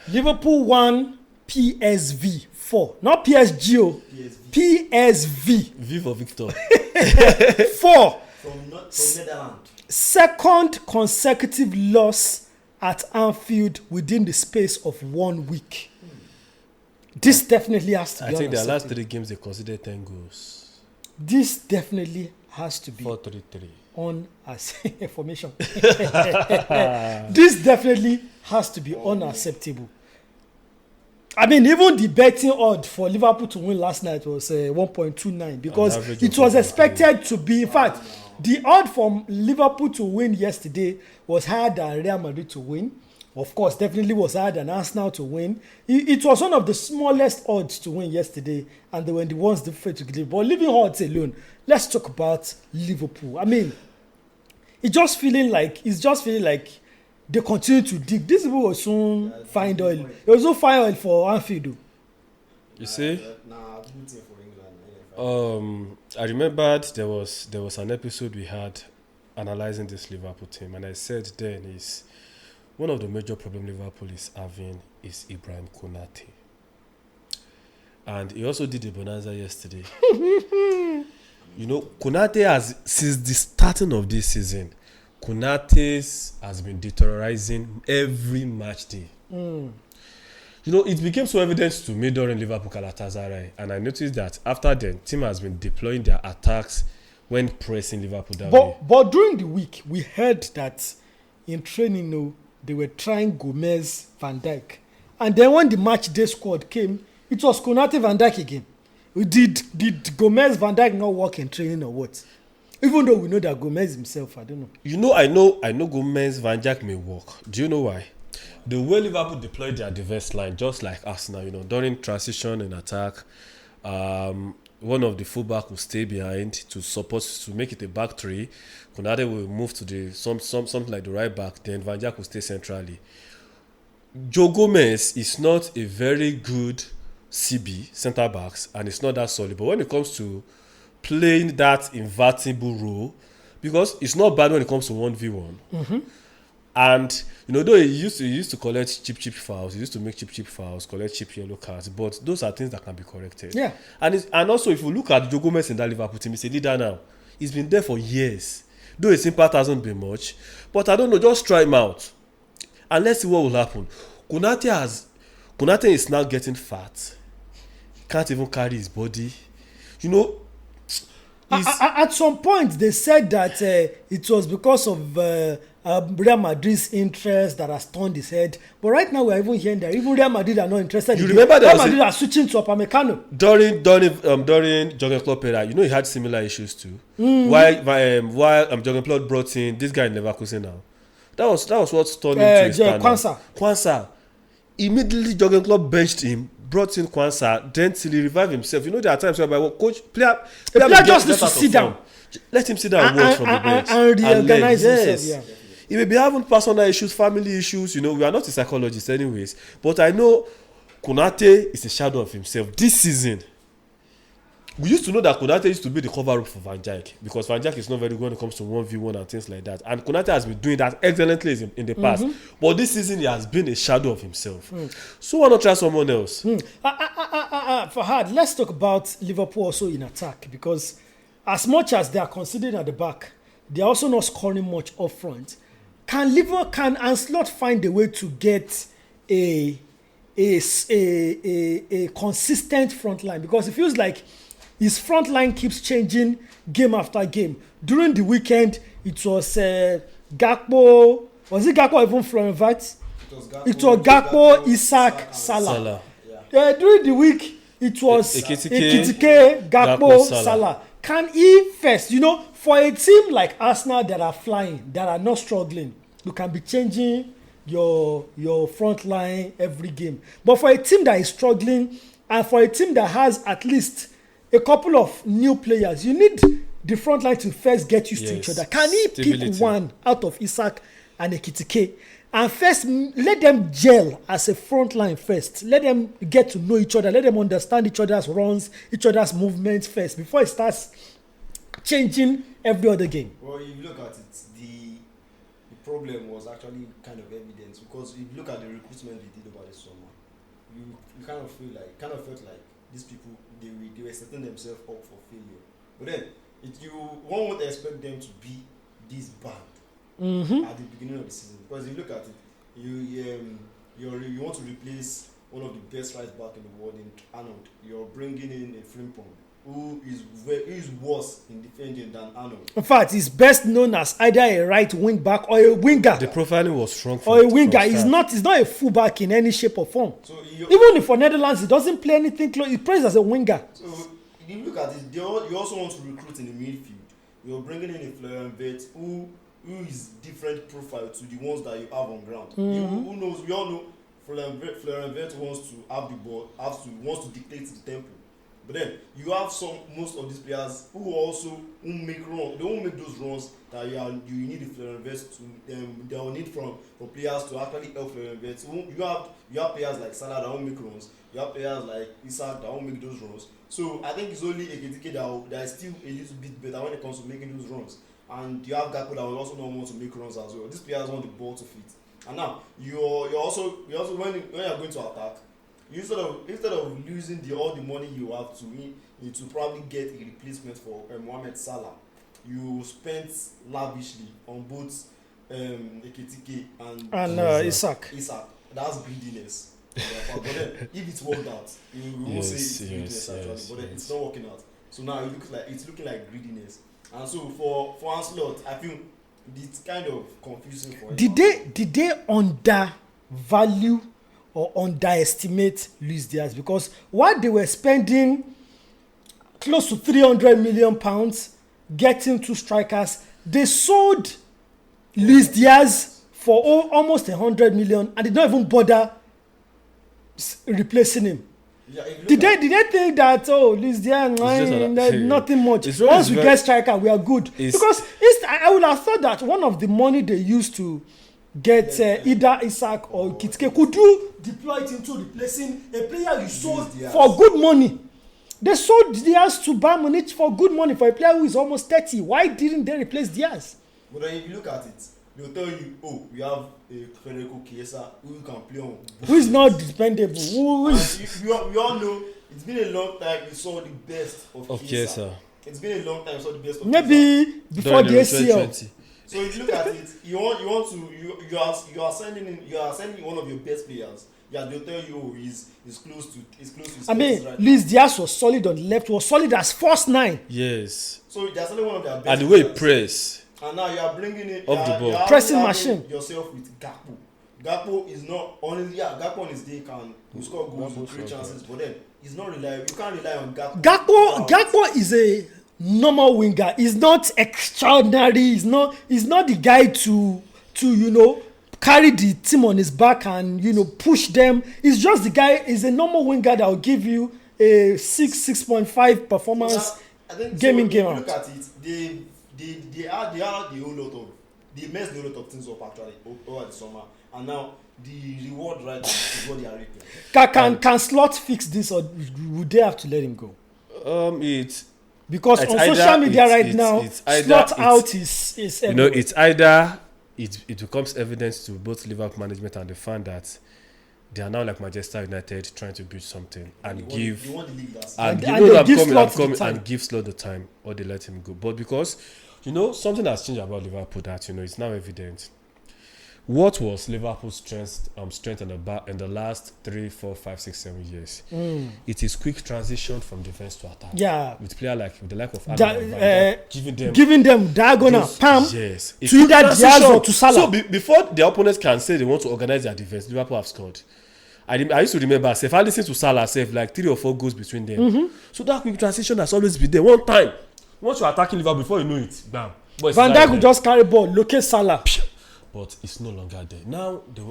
Liverpool 1, PSV 4. Not PSG. PSV. V for Victor. 4. From Netherlands. Second consecutive loss at Anfield within the space of 1 week. This definitely has to be. I think their last 3 games they considered 10 goals. This definitely has to be 4-3-3. on as formation. This definitely has to be unacceptable. I mean, even the betting odd for Liverpool to win last night was 1.29 because it was expected to be. In fact, the odd for Liverpool to win yesterday was higher than Real Madrid to win. Of course, definitely was higher than Arsenal to win. It was one of the smallest odds to win yesterday, and they were the ones different to give. But leaving odds alone, let's talk about Liverpool. I mean, it's just feeling like they continue to dig. These people will soon find oil. They will soon find oil for Anfield. Though. You see? Good thing for England. I remembered there was an episode we had analyzing this Liverpool team, and I said then is one of the major problems Liverpool is having is Ibrahim Konate. And he also did a bonanza yesterday. You know, Konate has, since the starting of this season, Konate has been deteriorating every match day. You know, it became so evident to me during Liverpool Galatasaray, and I noticed that after then, team has been deploying their attacks when pressing Liverpool that way. But during the week, we heard that in training, they were trying Gomez, Van Dijk. And then when the match day squad came, it was Konate, Van Dijk again. Did Gomez, Van Dijk not work in training or what? Even though we know that Gomez himself, I don't know. You know, I know Gomez, Van Dijk may work. Do you know why? The way Liverpool deployed their defense line, just like Arsenal, you know, during transition and attack, one of the fullback will stay behind to support, to make it a back three. Konate will move to the something like the right back. Then Van Dijk will stay centrally. Joe Gomez is not a very good CB centre backs, and it's not that solid. But when it comes to playing that invertible role, because it's not bad when it comes to 1v1. And you know, though he used to collect cheap fouls, he used to make cheap fouls, collect cheap yellow cards, but those are things that can be corrected. Yeah. And also, if you look at Joe Gomez in that Liverpool team, he's a leader now. He's been there for years. Though his impact hasn't been much, but I don't know, just try him out and let's see what will happen. Konate is now getting fat. He can't even carry his body. You know, at some point they said that it was because of Real Madrid's interest that has turned his head. But right now we're even hearing that even Real Madrid are not interested. You remember Real Madrid are switching to Upamecano. During Jurgen Klopp era, you know, he had similar issues too. While Jurgen Klopp brought in this guy in Leverkusen now. That was what turned him to a Kwanzaa. Immediately Jurgen Klopp benched him, brought in Kwanzaa, then till he revived himself. You know, there are times whereby player just needs to sit down. Let him sit down and watch from the bench and reorganize himself. Yeah. He may be having personal issues, family issues. You know, we are not a psychologist anyways. But I know Konate is a shadow of himself. This season, we used to know that Konate used to be the cover-up for Van Dijk, because Van Dijk is not very good when it comes to 1v1 and things like that. And Konate has been doing that excellently in the past. But this season, he has been a shadow of himself. So why not try someone else? Fahad, let's talk about Liverpool also in attack, because as much as they are conceding at the back, they are also not scoring much up front. Can Ancelotti find a way to get a consistent front line? Because it feels like his front line keeps changing game after game. During the weekend, it was Gakpo. Was it Gakpo even Florian Wirtz? It was Gakpo, Isak, Salah. During the week, it was Ekitike, Gakpo, Salah. Can he first, you know, for a team like Arsenal that are flying, that are not struggling, you can be changing your front line every game. But for a team that is struggling, and for a team that has at least a couple of new players, you need the front line to first get used to each other. Can he pick one out of Isak and Ekitike and first let them gel as a front line first? Let them get to know each other. Let them understand each other's runs, each other's movements first before it starts changing every other game. Well, you look at it, the problem was actually kind of evident because if you look at the recruitment they did over the summer, you kind of felt like these people they were setting themselves up for failure. But then one would expect them to be this bad at the beginning of the season because if you look at it, you want to replace one of the best right back in the world in Arnold. You're bringing in a Frimpong who is worse in defending than Arnold. In fact, he's best known as either a right wing back or a winger. The profiling was strong. Or a winger. He's not a full back in any shape or form. So even if for Netherlands he doesn't play anything close, he plays as a winger. So if you look at it, you also want to recruit in the midfield. You're bringing in a Florian Wirtz who is different profile to the ones that you have on ground. Who knows? We all know Florian Wirtz wants to have the ball, wants to dictate the tempo. But then you have most of these players who make runs. They won't make those runs that you need the Florian Wirtz to. They will need from players to actually help Florian Wirtz. You have players like Salah that won't make runs. You have players like Isak that won't make those runs. So I think it's only Ekitike that is still a little bit better when it comes to making those runs. And you have Gakpo that will also not want to make runs as well. These players want the ball to fit. And now you're also when you're going to attack, instead of losing all the money you have to probably get a replacement for Mohamed Salah, you spent lavishly on both Ekitike and Isak. That's greediness. But then if it's worked out, we won't say it's greediness actually. But then it's not working out. So now it's looking like greediness. And so for Ancelotti, I feel it's kind of confusing for him. Did they undervalue or underestimate Luis Diaz? Because while they were spending close to £300 million getting two strikers, they sold Luis Diaz for almost 100 million and did not even bother replacing him. Yeah, did they think that Luis Diaz nothing much? Once we get striker, we are good. Because I would have thought that one of the money they used to get either Isak or Kitike, could you deploy it into replacing a player you sold for good money? They sold Diaz to Bayern Munich for good money for a player who is almost 30. Why didn't they replace Diaz? But then if you look at it, they'll tell you, we have a Federico Chiesa who can play on. Who is not dependable? We all know it's been a long time we saw the best of Chiesa. It's been a long time we saw the best of Chiesa. Maybe before the ACL. So if you look at it, you are sending one of your best players. Yeah, they'll tell you he's close to his right Luis Diaz was solid on the left, was solid as first 9. Yes. So they're selling one of their best. And the way he press. And now you are bringing it off the ball. Pressing machine. Yourself with Gakpo. Gakpo is not only Gakpo on his day can score goals and create chances, but then he's not reliable. You can't rely on Gakpo. Gakpo is a normal winger. He's not extraordinary. He's not the guy to carry the team on his back and push them. He's just the guy. He's a normal winger that will give you a 6.5 performance game in game out. Look at it. They messed a lot of things up actually over the summer, and now the reward right now is what they are reaping. Can Slot fix this, or would they have to let him go? Because on social media right now, Slot out is it's either it becomes evidence to both Liverpool management and the fan that they are now like Manchester United trying to build something and give Slot the time, or they let him go. But because something has changed about Liverpool that it's now evident. What was Liverpool's strength in the last 3, 4, 5, 6, 7 years? It is quick transition from defense to attack. Yeah. With players with the like of Arne, giving them diagonal pam yes. to either Diaz or to Salah. So before the opponents can say they want to organize their defense, Liverpool have scored. I used to remember, if I listen to Salah, like 3 or 4 goals between them. Mm-hmm. So that quick transition has always been there. One time, once you're attacking Liverpool, before you know it, bam. Van Dijk will just carry ball, locate Salah. But it's no longer there. Now they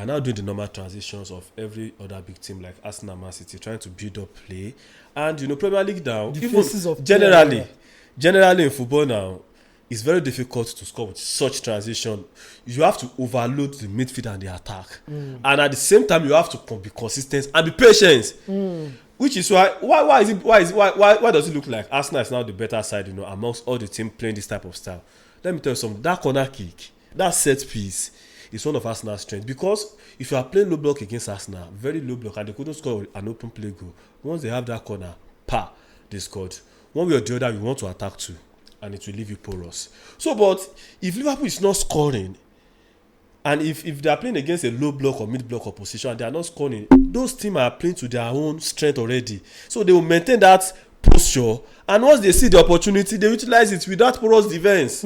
are now doing the normal transitions of every other big team like Arsenal, Man City, trying to build up play. And Premier League now, generally in football now, it's very difficult to score with such transition. You have to overload the midfield and the attack, and at the same time you have to be consistent and be patient. Which is why does it look like Arsenal is now the better side, amongst all the teams playing this type of style? Let me tell you something. That corner kick, that set piece is one of Arsenal's strengths, because if you are playing low block against Arsenal, very low block, and they couldn't score an open play goal, once they have that corner, they scored. One way or the other, you want to attack too, and it will leave you porous. So, but if Liverpool is not scoring, and if they are playing against a low block or mid block opposition and they are not scoring, those teams are playing to their own strength already. So they will maintain that posture, and once they see the opportunity, they utilize it with that porous defense.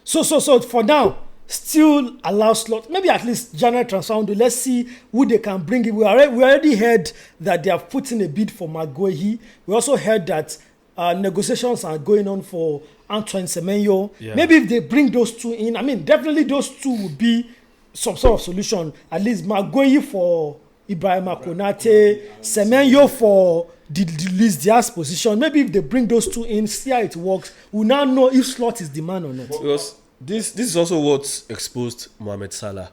So for now, still allow slot, maybe at least January transfer window. Let's see who they can bring in. We already heard that they have put in a bid for Maguire. We also heard that negotiations are going on for Antoine Semenyo. Yeah. Maybe if they bring those two in, I mean, definitely those two will be some sort of solution. At least Maguire for Ibrahima Konate, Semenyo for the Luis Diaz position. Maybe if they bring those two in, see how it works, we'll now know if slot is the man or not. Because this is also what exposed Mohamed Salah.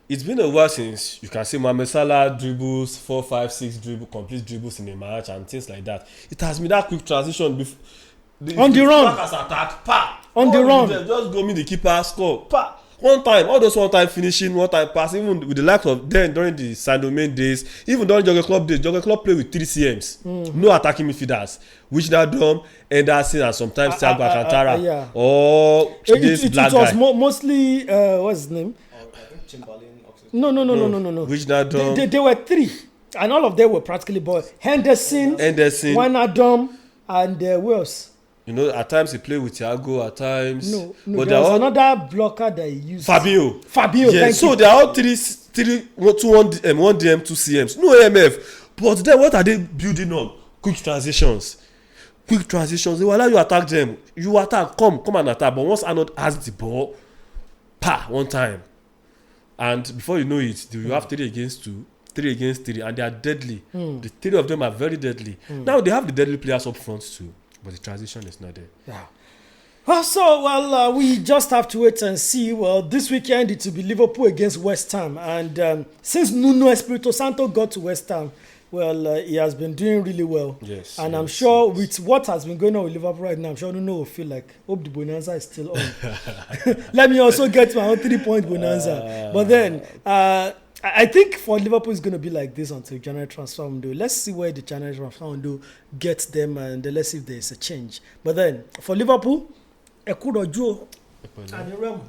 It's been a while since you can see Mohamed Salah dribbles 4, 5, 6 complete dribbles in a match and things like that. It has been that quick transition on the run. Attack, on the run. Just go meet the keeper, score. One time, all those one time finishing, one time pass, even with the likes of then during the Saint-Domingue days, even during Jogger Club days, Jogger Club play with 3 CMs. No attacking midfielders. Wijnaldum, Henderson, and sometimes Thiago Alcantara. Yeah. Or this black guy. It was mostly, what's his name? I think Chamberlain. No. Wijnaldum. They were 3, and all of them were practically boys. Henderson, Wijnaldum, and who else? You know, at times he played with Thiago, at times. No. But there was another blocker that he used. Fabio. Yeah, thank so you. they are all 3, 1 DM, 2 CMs. No AMF. But then what are they building on? Quick transitions. They will allow you to attack them. You attack, come and attack. But once Arnold has the ball, one time. And before you know it, you have 3 against 2, 3 against 3, and they are deadly. The 3 of them are very deadly. Now they have the deadly players up front too. But the transition is not there. Yeah. We just have to wait and see. Well, this weekend it will be Liverpool against West Ham. And since Nuno Espirito Santo got to West Ham, he has been doing really well. Yes. And I'm sure with what has been going on with Liverpool right now, I'm sure Nuno will feel like, hope the bonanza is still on. Let me also get my own 3-point bonanza. But then, I think for Liverpool it's going to be like this until January transfer window. Let's see where the January transfer window gets them, and let's see if there is a change. But then for Liverpool, Ekurojo and Irem.